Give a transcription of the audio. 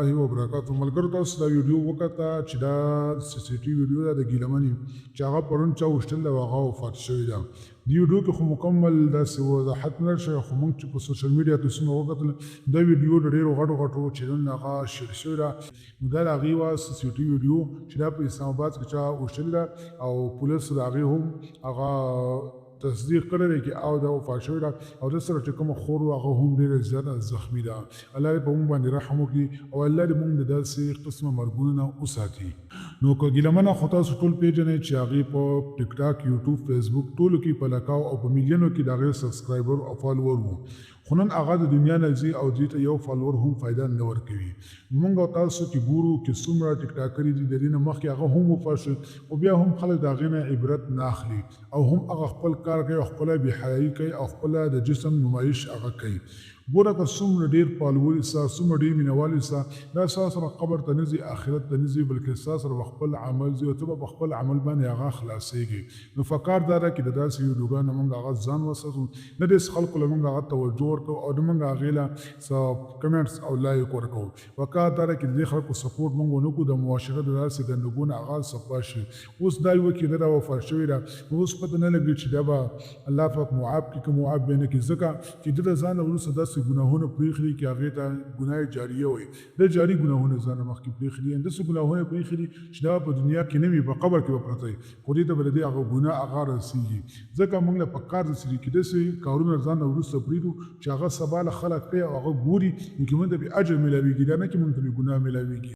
الله وبرکاته. ملګرو تاسو دا ویډیو وکړه چې دا سی ټي ویډیو ده د ګیلمنې چې هغه پرون چا وشتل او هغه وفات شوی ده. دی ویډیو کې خو مکمل داسې وضاحت نه شوی، خو موږ چې په سوشل میډیا کې څومره وکتل دا ویډیو د ډېرو غټو چینلونو هغه شیر شوی ده. نو دا د هغې وه سی ټي ویډیو چې دا په اسلام آباد کې چا وشتل ده او پولیسو د هغې هم هغه تصدیق کړی دی چې او دا وفات شوی ده او د سره چې کومه خور وه هغه هم ډېره زیاته زخمي ده. الله دې په موږ باندې رحم وکړي او الله دې موږ د داسې قسمه مرګونو نه وساتي. نو که ګیلمنه خو تاسو ټول پیژنئ چې هغې په ټیک ټاک، یوټیوب، فیسبوک ټولو کې په لکاو او په میلیونو کې د هغې سبسکرایبر او فالوور وو، خو نن هغه د دنیا نه ځي او دې ته یو فالوور هم فایده نه ورکوي. موږ او تاسو چې ګورو چې څومره ټیک ټاکري دي د دې نه مخکې هغه هم وفات شول او بیا هم خلک د هغې نه عبرت نه اخلي او هم هغه خپل کار کوي او خپله بېحیایي کوي او خپله د جسم نمایش هغه کوي. ګوره که څومره ډېر فالوور ستا، څومره ډېر مینوال ستا، دا ستا سره قبر ته نه ځي، آخرت ته نه ځي، بلکې ستا سره به خپل عمل ځي او ته به په خپل عمل باندې هغه خلاصېږي. نو پکار دا ده چې د داسې ویډیوګانو نه موږ هغه ځان وساتو، نه داسې خلکو له موږ هغه توجه ورکوو او نه موږ هغې له څه کمنټس او لایک ورکوو. پکار دا ده چې د دې خلکو سپورټ موږ ونه کړو، د معاشره د داسې ګندګو نه هغه صفا شي. اوس دا یوه کې دا وفات شوې ده، نو اوس پته نه لګي چې دا به الله پاک معاف کړي که معاف به نه کړي، ځکه چې ده د ځان نه وروسته داسې ګناهونه پرېښي دي چې هغې ته ګناه جاریه وایي. د جاري ګناهونه ځان نه مخکې پرېښي دي، داسې ګناهونه پرېښي دي چې دا په دنیا کې نه وي، په قبر کې به پرته وي، خو دې ته به د دې هغه ګناه هغه رسېږي. ځکه موږ له پکار داسې دي چې داسې کارونه ځان نه وروسته پرېږدو چې هغه سبا له خلک کوي او هغه ګوري، نو چې موږ ته بې اجر میلاویږي، دا نه چې موږ ته بې ګناه میلاویږي.